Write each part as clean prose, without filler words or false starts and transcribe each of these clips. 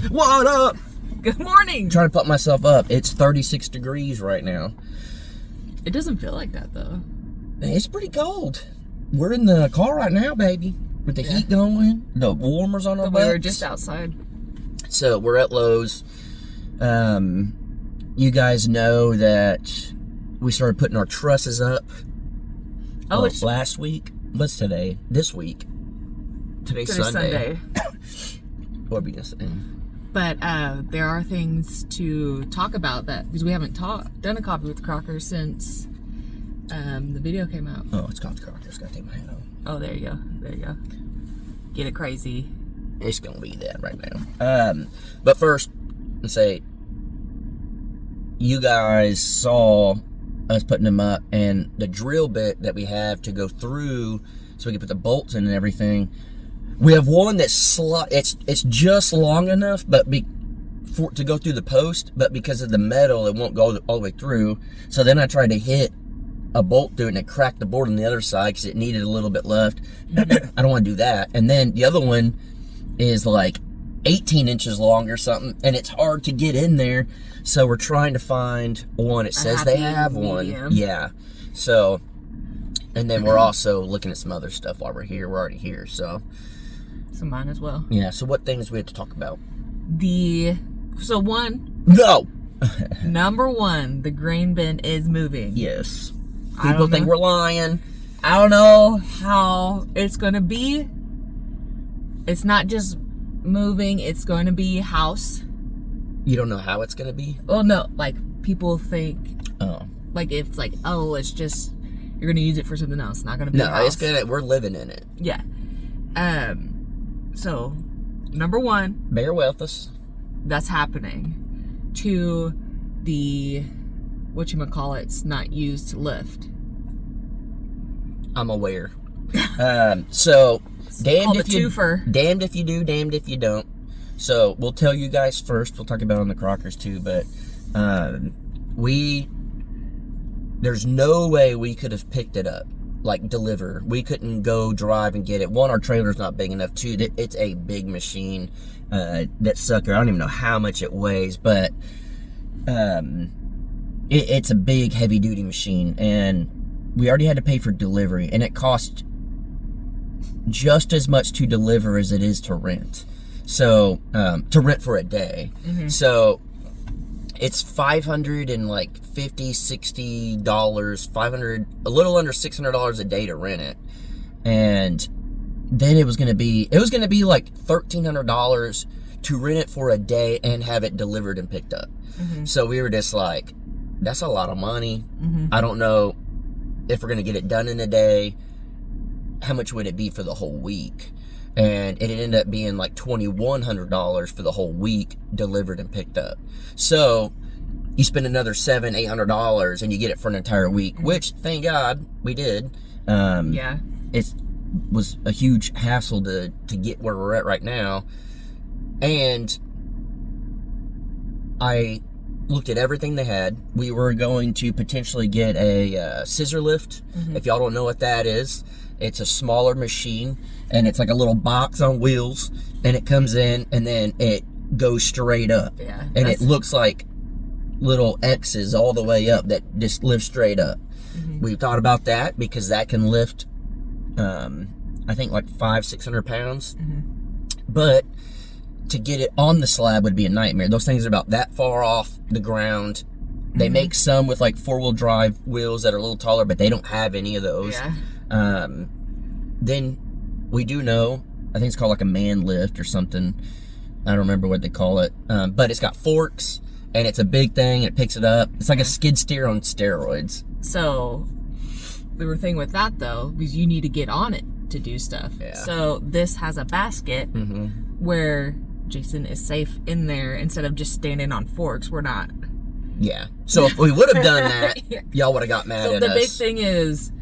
What up? Good morning. I'm trying to put myself up. It's 36 degrees right now. It doesn't feel like that though. It's pretty cold. We're in the car right now, baby, with the heat going, the warmers on our butts. We were just outside. So we're at Lowe's. You guys know that we started putting our trusses up. Oh, it's last week. What's today? This week. Today's Sunday. What are we gonna say? But there are things to talk about that because we haven't done a coffee with Crocker since the video came out. Oh, it's Coffee Crockers. Gotta take my hat off. Oh, there you go. There you go. Get it crazy. It's gonna be that right now. But first, let's say you guys saw us putting them up, and the drill bit that we have to go through so we can put the bolts in and everything. We have one that's it's just long enough, but to go through the post, but because of the metal, it won't go all the way through. So then I tried to hit a bolt through it, and it cracked the board on the other side because it needed a little bit left. I don't want to do that. And then the other one is like 18 inches long or something, and it's hard to get in there. So we're trying to find one. It says they have one. Yeah. So, and then we're also looking at some other stuff while we're here. We're already here, so mine as well. Yeah. So what things we have to talk about? Number one, the grain bin is moving. Yes. People think we're lying. I don't know how it's gonna be. It's not just moving, it's going to be house. You don't know how it's gonna be? Well, no, like people think like it's like, oh, it's just you're gonna use it for something else. It's not gonna be a house. It's gonna, we're living in it. Yeah. So number one, bear with us. That's happening. To the whatchamacallit's not used to lift. I'm aware. So damned if you do, damned if you don't. So we'll tell you guys first. We'll talk about it on the Crockers too, but there's no way we could have picked it up, like deliver. We couldn't go drive and get it. One, our trailer's not big enough. Two, it's a big machine. That sucker, I don't even know how much it weighs, but it's a big heavy duty machine, and we already had to pay for delivery, and it cost just as much to deliver as it is to rent. So to rent for a day. Mm-hmm. So it's $550, $60, a little under $600 a day to rent it. And then it was gonna be like $1,300 to rent it for a day and have it delivered and picked up. Mm-hmm. So we were just like, that's a lot of money. Mm-hmm. I don't know if we're gonna get it done in a day. How much would it be for the whole week? And it ended up being like $2,100 for the whole week delivered and picked up. So you spend another $700-800 and you get it for an entire week, which thank God we did. Yeah, it was a huge hassle to get where we're at right now. And I looked at everything they had. We were going to potentially get a scissor lift. Mm-hmm. If y'all don't know what that is, it's a smaller machine, and it's like a little box on wheels, and it comes in, and then it goes straight up. Yeah, and it looks like little X's all the way up that just lift straight up. Mm-hmm. We thought about that because that can lift, I think like 500-600 pounds. Mm-hmm. But to get it on the slab would be a nightmare. Those things are about that far off the ground. They mm-hmm. make some with like 4-wheel-drive wheels that are a little taller, but they don't have any of those. Yeah. Then we do know, I think it's called like a man lift or something. I don't remember what they call it. But it's got forks, and it's a big thing, and it picks it up. It's like a skid steer on steroids. So the thing with that though, because you need to get on it to do stuff. Yeah. So this has a basket mm-hmm. where Jason is safe in there instead of just standing on forks. We're not. Yeah. So if we would have done that, y'all would have got mad at us. So the big thing is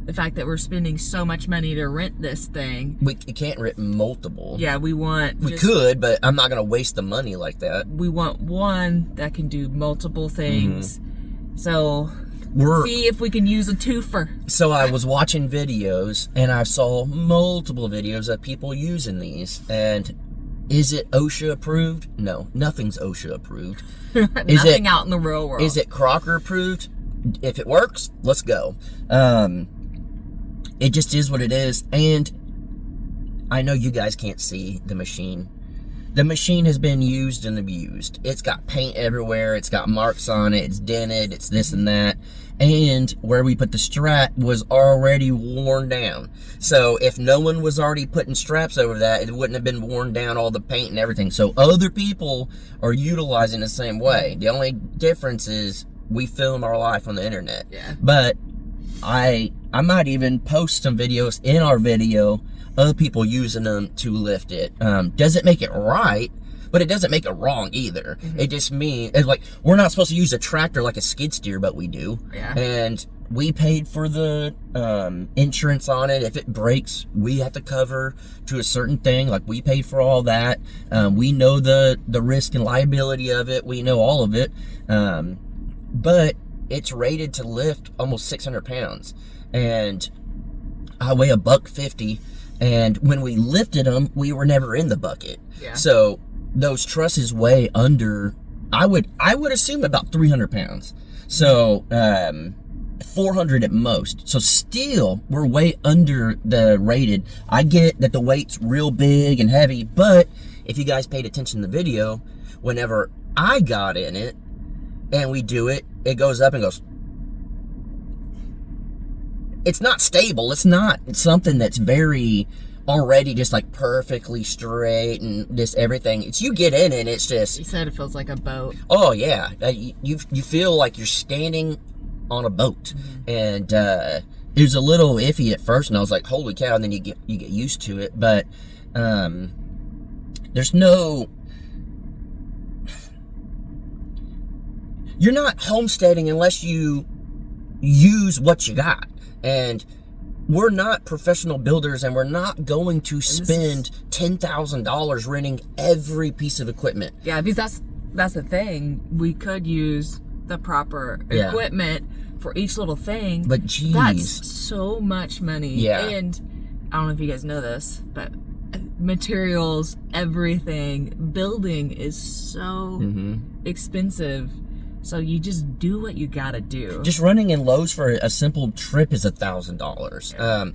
the fact that we're spending so much money to rent this thing. We can't rent multiple. Yeah, we could, but I'm not going to waste the money like that. We want one that can do multiple things. Mm-hmm. So see if we can use a twofer. So I was watching videos, and I saw multiple videos of people using these, and Is it OSHA approved? No, nothing's OSHA approved. Nothing out in the real world. Is it Crocker approved? If it works, let's go. It just is what it is. And I know you guys can't see the machine. The machine has been used and abused. It's got paint everywhere. It's got marks on it. It's dented. It's this and that. And where we put the strap was already worn down. So if no one was already putting straps over that, it wouldn't have been worn down, all the paint and everything. So other people are utilizing the same way. The only difference is we film our life on the internet. Yeah. But I might even post some videos in our video of people using them to lift it. Doesn't make it right, but it doesn't make it wrong either. It just means, it's like, we're not supposed to use a tractor like a skid steer, but we do. Yeah. And we paid for the insurance on it. If it breaks, we have to cover to a certain thing. Like, we paid for all that. We know the risk and liability of it. We know all of it. But it's rated to lift almost 600 pounds. And I weigh $150. And when we lifted them, we were never in the bucket. Yeah. So those trusses weigh under, I would assume about 300 pounds. So 400 at most. So still, we're way under the rated. I get that the weight's real big and heavy, but if you guys paid attention to the video, whenever I got in it and we do it, it goes up and goes. It's not stable. It's not something that's very already just like perfectly straight and just everything. It's, you get in it, it's just. You said it feels like a boat. Oh yeah, you feel like you're standing on a boat, and it was a little iffy at first, and I was like, holy cow! And then you get used to it, but there's no. You're not homesteading unless you use what you got. And we're not professional builders, and we're not going to spend $10,000 renting every piece of equipment. Yeah, because that's the thing. We could use the proper equipment for each little thing. But geez. That's so much money. Yeah. And I don't know if you guys know this, but materials, everything, building is so expensive. So you just do what you gotta do. Just running in Lowe's for a simple trip is $1,000. Yeah.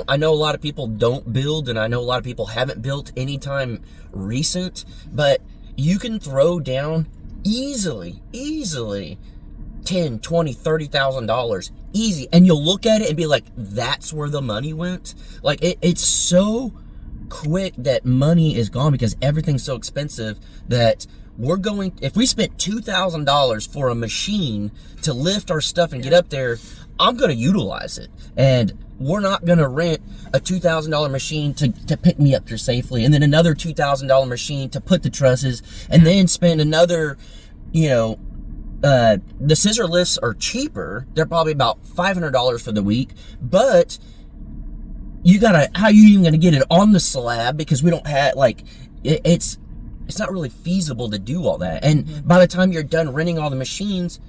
I know a lot of people don't build, and I know a lot of people haven't built anytime recent, but you can throw down easily $10, $20, $30,000 easy, and you'll look at it and be like, that's where the money went. Like, it's so quick that money is gone because everything's so expensive that we're going, if we spent $2,000 for a machine to lift our stuff and get up there, I'm going to utilize it. And we're not going to rent a $2,000 machine to pick me up here safely, and then another $2,000 machine to put the trusses, and then spend another, the scissor lifts are cheaper. They're probably about $500 for the week, but how are you even going to get it on the slab? Because we don't have, it's not really feasible to do all that. And by the time you're done renting all the machines,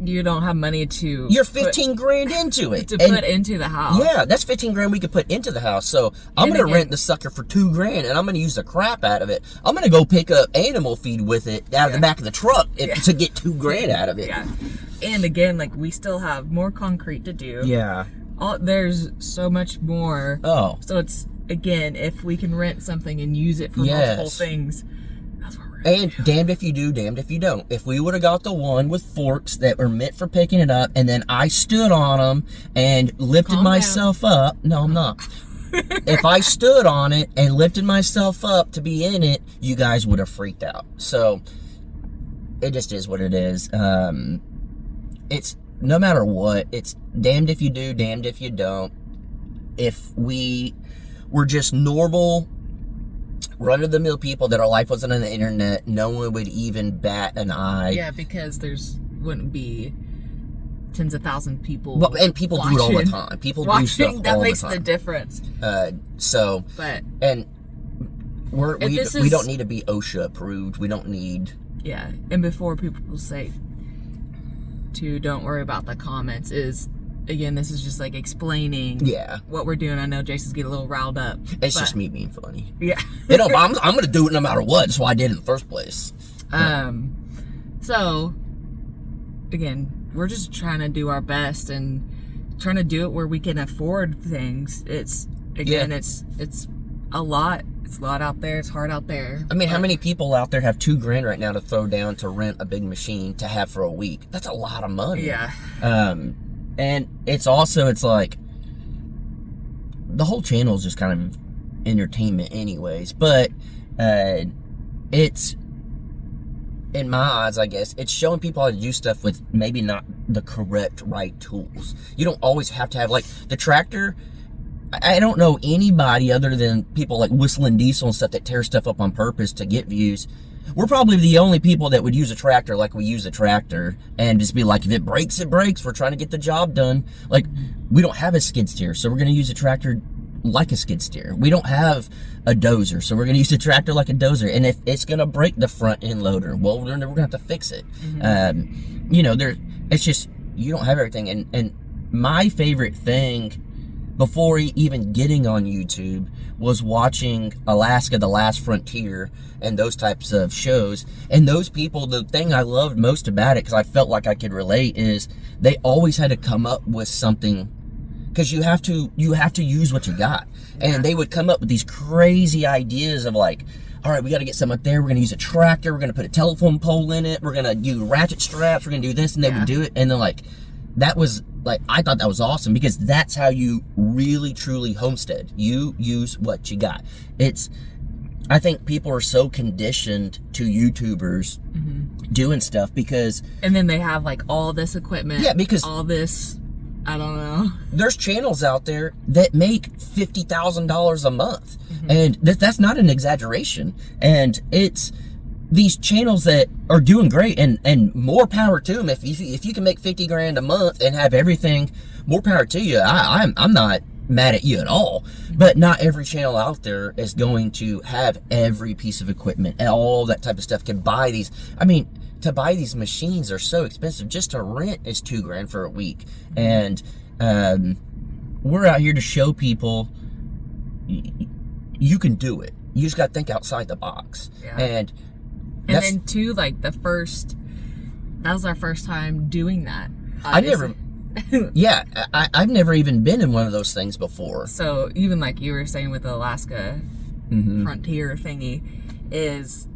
you don't have money to. You're 15 grand into it. Put into the house. Yeah, that's 15 grand we could put into the house. So I'm going to rent the sucker for $2 grand, and I'm going to use the crap out of it. I'm going to go pick up animal feed with it out of the back of the truck to get $2 grand out of it. Yeah. And again, we still have more concrete to do. Yeah. There's so much more. Oh. So it's, again, if we can rent something and use it for multiple things. And damned if you do, damned if you don't. If we would have got the one with forks that were meant for picking it up, and then I stood on them and lifted myself up. No, I'm not. If I stood on it and lifted myself up to be in it, you guys would have freaked out. So it just is what it is. It's no matter what, it's damned if you do, damned if you don't. If we were just normal, run-of-the-mill people that our life wasn't on the internet, no one would even bat an eye. Yeah, because wouldn't be tens of thousands of people. Well, and people do it all the time. People do stuff all the time. That makes the difference. We don't need to be OSHA approved. We don't need. Yeah, and before people say to don't worry about the comments, is again, this is just like explaining what we're doing. I know Jason's getting a little riled up. It's just me being funny. Yeah. I'm going to do it no matter what. That's why I did it in the first place. So, again, we're just trying to do our best and trying to do it where we can afford things. It's a lot. It's a lot out there. It's hard out there. I mean, how many people out there have $2,000 right now to throw down to rent a big machine to have for a week? That's a lot of money. Yeah. And it's like the whole channel is just kind of entertainment anyways, but it's, in my eyes, I guess, it's showing people how to do stuff with maybe not the correct right tools. You don't always have to have, like, the tractor. I don't know anybody other than people like Whistling Diesel and stuff that tear stuff up on purpose to get views. We're probably the only people that would use a tractor like we use a tractor and just be like, if it breaks, it breaks. We're trying to get the job done. Like, we don't have a skid steer, so we're going to use a tractor like a skid steer. We don't have a dozer, so we're going to use a tractor like a dozer. And if it's going to break the front end loader, well, we're going to have to fix it. It's just, you don't have everything. And my favorite thing before even getting on YouTube was watching Alaska, The Last Frontier, and those types of shows. And those people, the thing I loved most about it, because I felt like I could relate, is they always had to come up with something, because you have to use what you got. And they would come up with these crazy ideas of like, all right, we got to get something up there. We're going to use a tractor. We're going to put a telephone pole in it. We're going to do ratchet straps. We're going to do this. And they would do it. And then like, that was like, I thought that was awesome, because that's how you really truly homestead. You use what you got. I think people are so conditioned to YouTubers doing stuff because... And then they have like all this equipment. Yeah, because... all this... I don't know. There's channels out there that make $50,000 a month. And that's not an exaggeration. And it's these channels that are doing great, and more power to them. If you can make $50,000 a month and have everything, more power to you. I'm not mad at you at all. But not every channel out there is going to have every piece of equipment and all that type of stuff, can buy these. I mean, to buy these machines are so expensive. Just to rent is $2,000 for a week. And we're out here to show people you can do it. You just got to think outside the box. Yeah. And then too, like that was our first time doing that. Obviously. I've never even been in one of those things before. So even like you were saying with the Alaska Frontier thingy, is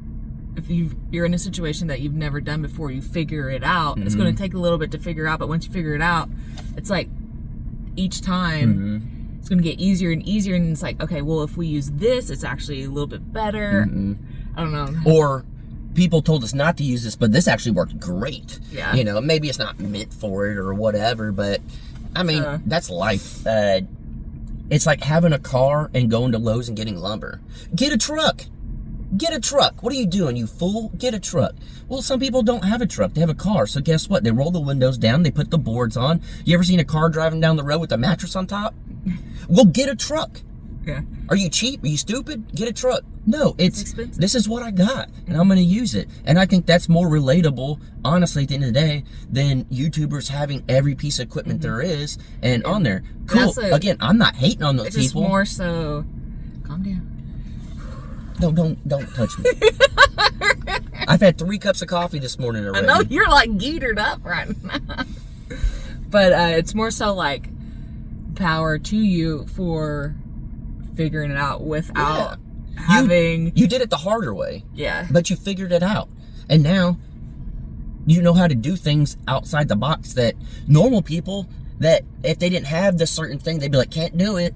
if you're in a situation that you've never done before, you figure it out. It's going to take a little bit to figure out, but once you figure it out, it's like each time it's going to get easier and easier. And it's like, okay, well, if we use this, it's actually a little bit better. I don't know. Or people told us not to use this, but this actually worked great. Yeah. You know, maybe it's not meant for it or whatever, but I mean, that's life. It's like having a car and going to Lowe's and getting lumber. Get a truck. Get a truck. What are you doing, you fool? Get a truck. Well, some people don't have a truck. They have a car. So guess what? They roll the windows down. They put the boards on. You ever seen a car driving down the road with a mattress on top? Well, get a truck. Yeah. Are you cheap? Are you stupid? Get a truck. No, it's expensive. This is what I got, and I'm going to use it. And I think that's more relatable, honestly, at the end of the day, than YouTubers having every piece of equipment there is and on there. Cool. Again, I'm not hating on those people. It's just more so, calm down. No, don't touch me. I've had 3 cups of coffee this morning already. I know you're like geetered up right now. But it's more so like power to you for figuring it out without having... You did it the harder way. Yeah. But you figured it out. And now you know how to do things outside the box that normal people, that if they didn't have this certain thing, they'd be like, can't do it.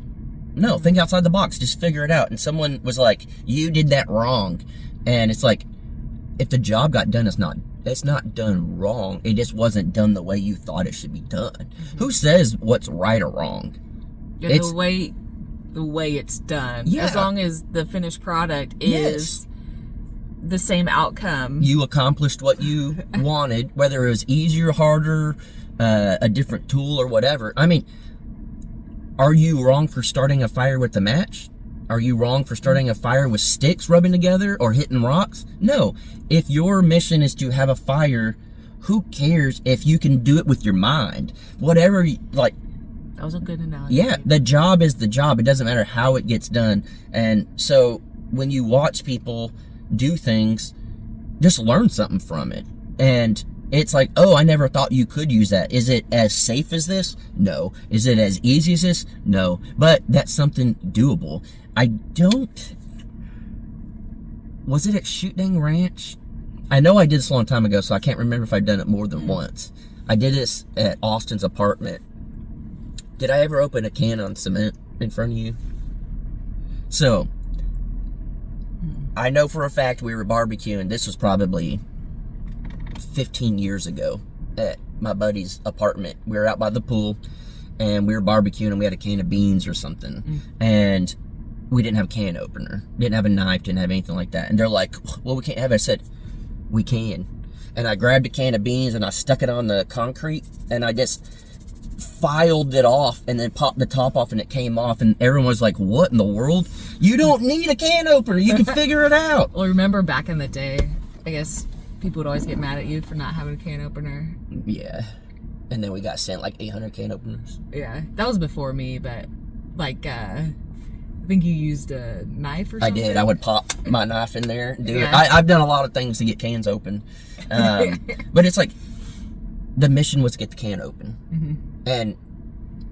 No, think outside the box. Just figure it out. And someone was like, you did that wrong. And it's like, if the job got done, it's not done wrong. It just wasn't done the way you thought it should be done. Who says what's right or wrong? Yeah, the way it's done. Yeah. As long as the finished product is the same outcome. You accomplished what you wanted, whether it was easier, harder, a different tool or whatever. I mean, are you wrong for starting a fire with a match? Are you wrong for starting a fire with sticks rubbing together or hitting rocks? No. If your mission is to have a fire who cares if you can do it with your mind? Whatever, like... That was a good analogy. Yeah, the job is the job. It doesn't matter how it gets done. And so when you watch people do things, just learn something from it. And it's like, oh, I never thought you could use that. Is it as safe as this? No. Is it as easy as this? No. But that's something doable. Was it at Shooting Ranch? I know I did this a long time ago, so I can't remember if I've done it more than once. I did this at Austin's apartment. Did I ever open a can on cement in front of you? So, I know for a fact we were barbecuing. This was probably 15 years ago at my buddy's apartment. We were out by the pool, and we were barbecuing, and we had a can of beans or something. And we didn't have a can opener. Didn't have a knife, didn't have anything like that. And they're like, well, we can't have it. I said, we can. And I grabbed a can of beans, and I stuck it on the concrete, and I just... filed it off and then popped the top off and it came off, and everyone was like, what in the world? You don't need a can opener, you can figure it out. Well, remember back in the day, I guess people would always get mad at you for not having a can opener. Yeah. And then we got sent like 800 can openers. Yeah, that was before me, but like I think you used a knife or something. I did. I would pop my knife in there and do it. I've done a lot of things to get cans open. But it's like the mission was to get the can open. And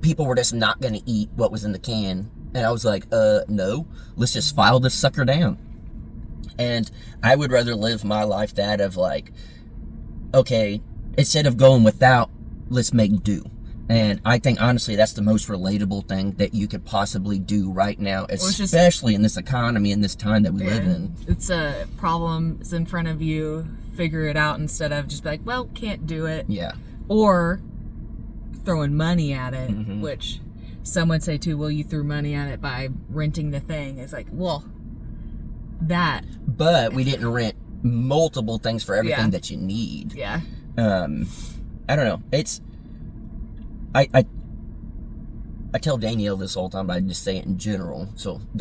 people were just not going to eat what was in the can. And I was like, no, let's just file this sucker down. And I would rather live my life that of like, okay, instead of going without, let's make do. And I think, honestly, that's the most relatable thing that you could possibly do right now, especially in this economy, in this time that we live in. It's a problem is in front of you, figure it out instead of just be like, well, can't do it. Yeah. Or throwing money at it, which some would say too, well, you threw money at it by renting the thing. It's like, well, that. But we didn't rent multiple things for everything that you need. Yeah. I don't know. It's... I tell Danielle this all the time, but I just say it in general. So I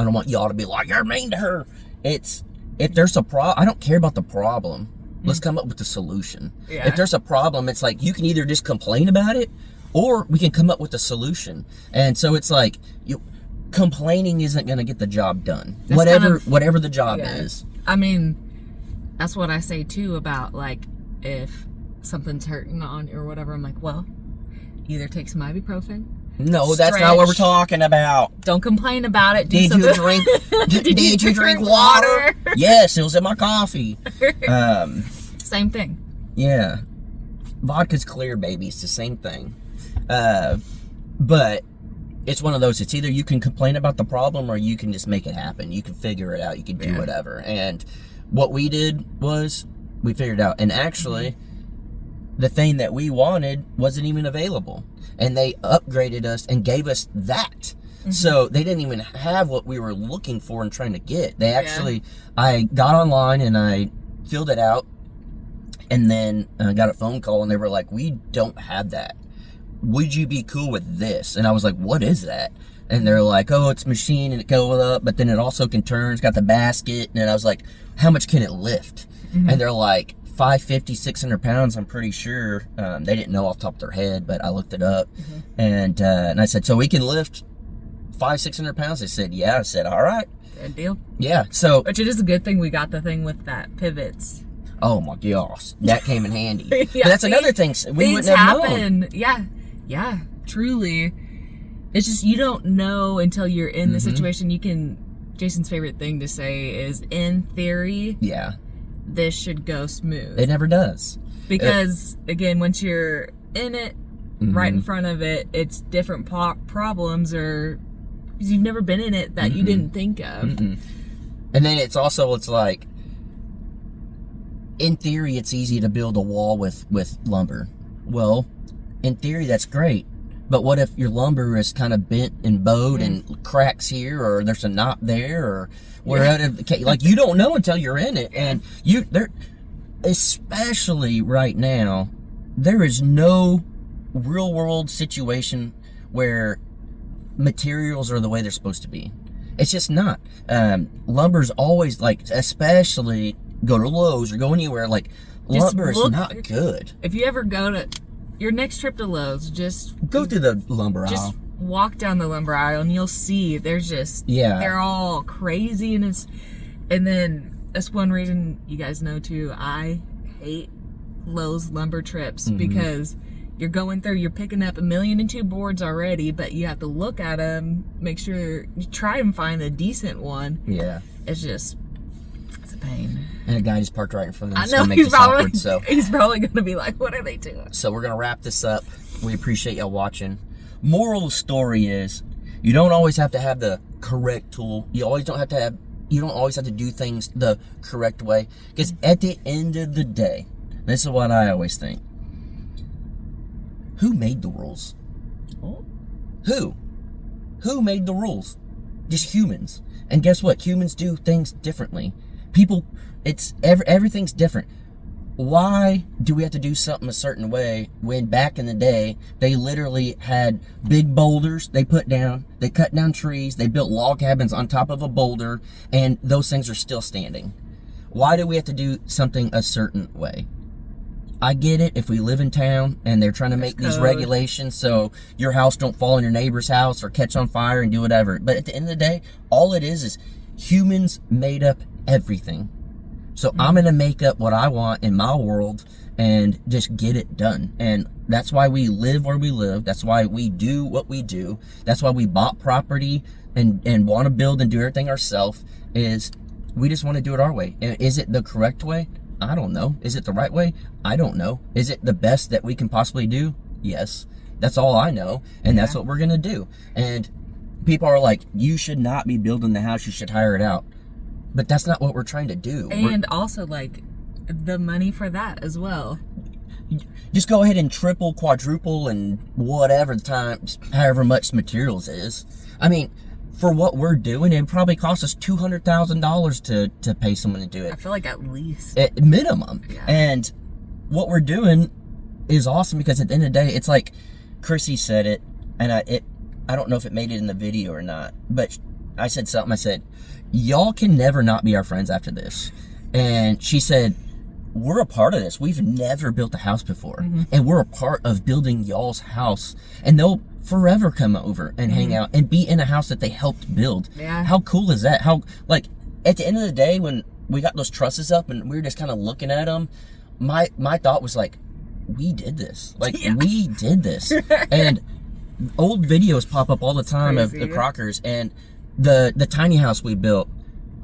don't want y'all to be like, you're mean to her. It's, if there's a problem, I don't care about the problem. Let's come up with the solution. Yeah. If there's a problem, it's like, you can either just complain about it, or we can come up with a solution. And so it's like, complaining isn't going to get the job done. Whatever the job is. I mean, that's what I say too about like, if something's hurting on you or whatever, I'm like, well, either take some ibuprofen. No, that's not what we're talking about. Don't complain about it. Did you drink water? Yes, it was in my coffee. Same thing. Yeah. Vodka's clear, baby. It's the same thing. But it's one of those, it's either you can complain about the problem or you can just make it happen. You can figure it out. You can do whatever. And what we did was we figured it out. And actually, the thing that we wanted wasn't even available. And they upgraded us and gave us that. So they didn't even have what we were looking for and trying to get. They actually, I got online and I filled it out. And then I got a phone call and they were like, we don't have that. Would you be cool with this? And I was like, what is that? And they're like, oh, it's a machine and it goes up, but then it also can turn. It's got the basket. And I was like, how much can it lift? And they're like, 550, 600 pounds, I'm pretty sure. They didn't know off the top of their head, but I looked it up. And I said, so we can lift 500-600 pounds? They said, yeah. I said, all right. Good deal. Yeah, so. Which it is a good thing we got the thing with that pivots. Oh my gosh. That came in handy. But that's another thing. We wouldn't have known. Yeah, truly. It's just, you don't know until you're in the situation. Jason's favorite thing to say is, in theory. Yeah. This should go smooth. It never does. Because, again, once you're in it, right in front of it, it's different problems or because you've never been in it that you didn't think of. And then it's like, in theory, it's easy to build a wall with lumber. Well, in theory, that's great. But what if your lumber is kind of bent and bowed and cracks here, or there's a knot there, or like, you don't know until you're in it. And especially right now, there is no real world situation where materials are the way they're supposed to be. It's just not. Lumber's always, like, especially go to Lowe's or go anywhere, like, lumber is not good. If you ever go to your next trip to Lowe's, just go through the lumber just aisle. Walk down the lumber aisle and you'll see there's just they're all crazy, and then that's one reason you guys know too. I hate Lowe's lumber trips because you're going through, you're picking up 1,000,002 boards already, but you have to look at them, make sure you try and find a decent one. Yeah, it's a pain. And a guy just parked right in front of us. I know, he's probably going to be like, what are they doing? So we're going to wrap this up. We appreciate y'all watching. Moral of the story is, you don't always have to have the correct tool. You don't always have to do things the correct way. Because at the end of the day, this is what I always think. Who made the rules? Oh. Who made the rules? Just humans. And guess what? Humans do things differently. People, everything's different. Why do we have to do something a certain way when back in the day they literally had big boulders they put down, they cut down trees, they built log cabins on top of a boulder, and those things are still standing? Why do we have to do something a certain way? I get it if we live in town and they're trying to make these regulations so your house don't fall in your neighbor's house or catch on fire and do whatever. But at the end of the day, all it is humans made up everything. So I'm going to make up what I want in my world and just get it done. And that's why we live where we live. That's why we do what we do. That's why we bought property and want to build and do everything ourselves, is we just want to do it our way. And is it the correct way? I don't know. Is it the right way? I don't know. Is it the best that we can possibly do? Yes. That's all I know. And that's what we're going to do. And people are like, you should not be building the house. You should hire it out. But that's not what we're trying to do. And also, like, the money for that as well. Just go ahead and triple, quadruple, and whatever the times, however much materials is. I mean, for what we're doing, it probably costs us $200,000 to pay someone to do it. I feel like at least. At minimum. Yeah. And what we're doing is awesome because at the end of the day, it's like Chrissy said it, and I don't know if it made it in the video or not, but I said something. I said, y'all can never not be our friends after this. And she said, we're a part of this. We've never built a house before. And we're a part of building y'all's house. And they'll forever come over and hang out and be in a house that they helped build. Yeah. How cool is that? How, like, at the end of the day, when we got those trusses up and we were just kind of looking at them, my thought was like, we did this. Like, we did this. And old videos pop up all the time of the Crockers, and the tiny house we built.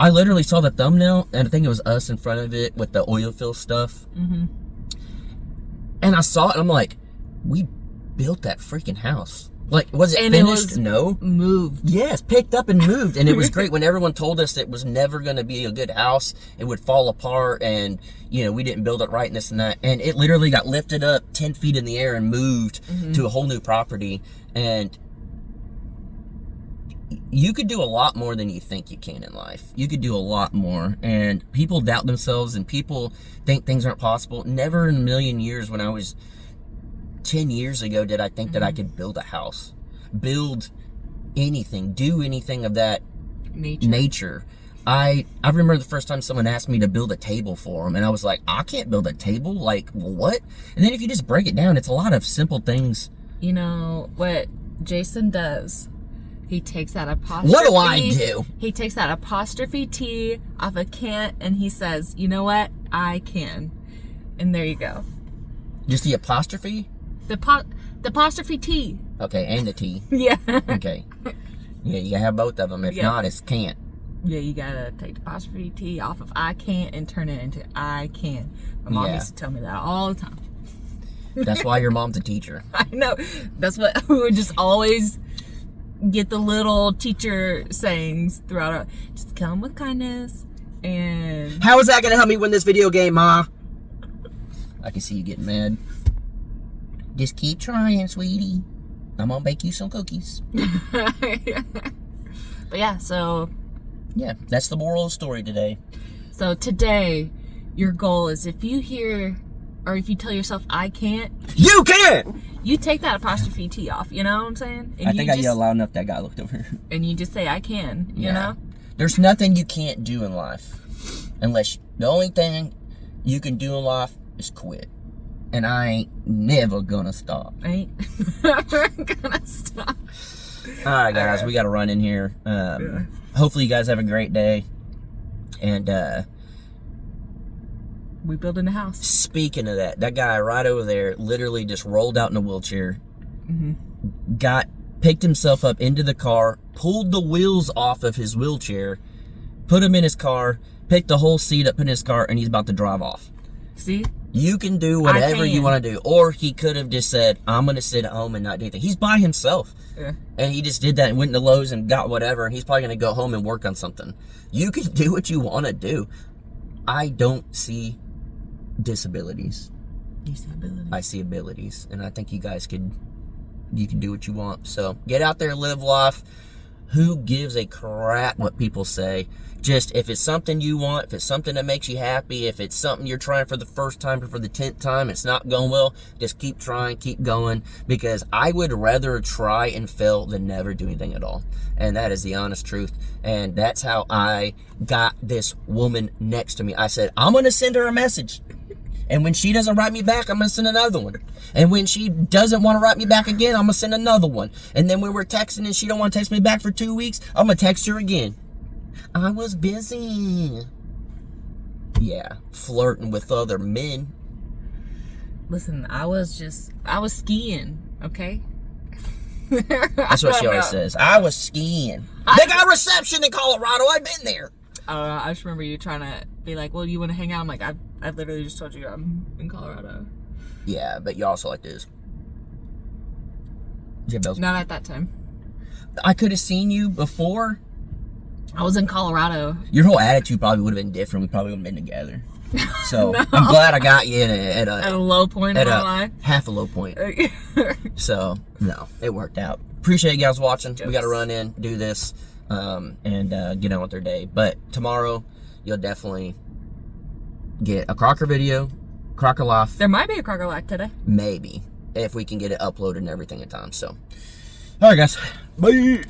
I literally saw the thumbnail, and I think it was us in front of it with the oil fill stuff. And I saw it, and I'm like, we built that freaking house. Like, was it finished? No. Moved. Yes, picked up and moved. And it was great when everyone told us it was never going to be a good house. It would fall apart, and, you know, we didn't build it right and this and that. And it literally got lifted up 10 feet in the air and moved to a whole new property. And you could do a lot more than you think you can in life. You could do a lot more. And people doubt themselves, and people think things aren't possible. Never in a million years, when I was 10 years ago, did I think that I could build a house, build anything, do anything of that nature. I remember the first time someone asked me to build a table for them, and I was like, I can't build a table? Like, what? And then if you just break it down, it's a lot of simple things. You know, what Jason does, he takes that apostrophe. What do I do? He takes that apostrophe T off a can't, and he says, you know what? I can. And there you go. Just the apostrophe? The apostrophe T. Okay, and the T. Yeah. Okay. Yeah, you gotta have both of them. If not, it's can't. Yeah, you gotta take the apostrophe T off of I can't and turn it into I can. My mom used to tell me that all the time. That's why your mom's a teacher. I know. That's what we would just always get, the little teacher sayings throughout our, just come with kindness. And how is that gonna help me win this video game, Ma? I can see you getting mad. Just keep trying, sweetie. I'm gonna bake you some cookies. But yeah, so yeah, that's the moral of the story today. So today, your goal is, if you hear, or if you tell yourself I can't, you can. You take that apostrophe T off. You know what I'm saying? And I think I yelled loud enough that guy looked over. And you just say I can. You know. There's nothing you can't do in life. unless the only thing you can do in life is quit. And I ain't never gonna stop. I ain't never gonna stop. All right, guys, we got to run in here. Hopefully, you guys have a great day. And we building a house. Speaking of that guy right over there literally just rolled out in a wheelchair, picked himself up into the car, pulled the wheels off of his wheelchair, put him in his car, picked the whole seat up in his car, and he's about to drive off. See? You can do whatever you want to do. Or he could have just said, I'm going to sit at home and not do anything. He's by himself. Yeah. And he just did that and went to Lowe's and got whatever, and he's probably going to go home and work on something. You can do what you want to do. I don't see disabilities. You see abilities. I see abilities. And I think you guys can do what you want. So get out there, live life. Who gives a crap what people say? Just if it's something you want, if it's something that makes you happy, if it's something you're trying for the first time or for the 10th time, it's not going well, just keep trying, keep going, because I would rather try and fail than never do anything at all. And that is the honest truth. And that's how I got this woman next to me. I said, I'm going to send her a message. And when she doesn't write me back, I'm going to send another one. And when she doesn't want to write me back again, I'm going to send another one. And then when we're texting and she don't want to text me back for 2 weeks, I'm going to text her again. I was busy. Yeah, flirting with other men. Listen, I was skiing, okay? That's what she always says. I was skiing. They got reception in Colorado. I've been there. I just remember you trying to be like, well, you want to hang out? I'm like, I literally just told you I'm in Colorado. Yeah, but you also like this. Not at that time. I could have seen you before. I was in Colorado. Your whole attitude probably would have been different. We probably would have been together. So no. I'm glad I got you at a low point in my life. Half a low point. So no, it worked out. Appreciate you guys watching. Jokes. We got to run in, do this, and get on with their day. But tomorrow, you'll definitely get a Crocker video, Crocker Life. There might be a Crocker Life today. Maybe, if we can get it uploaded and everything in time. So, all right, guys. Bye.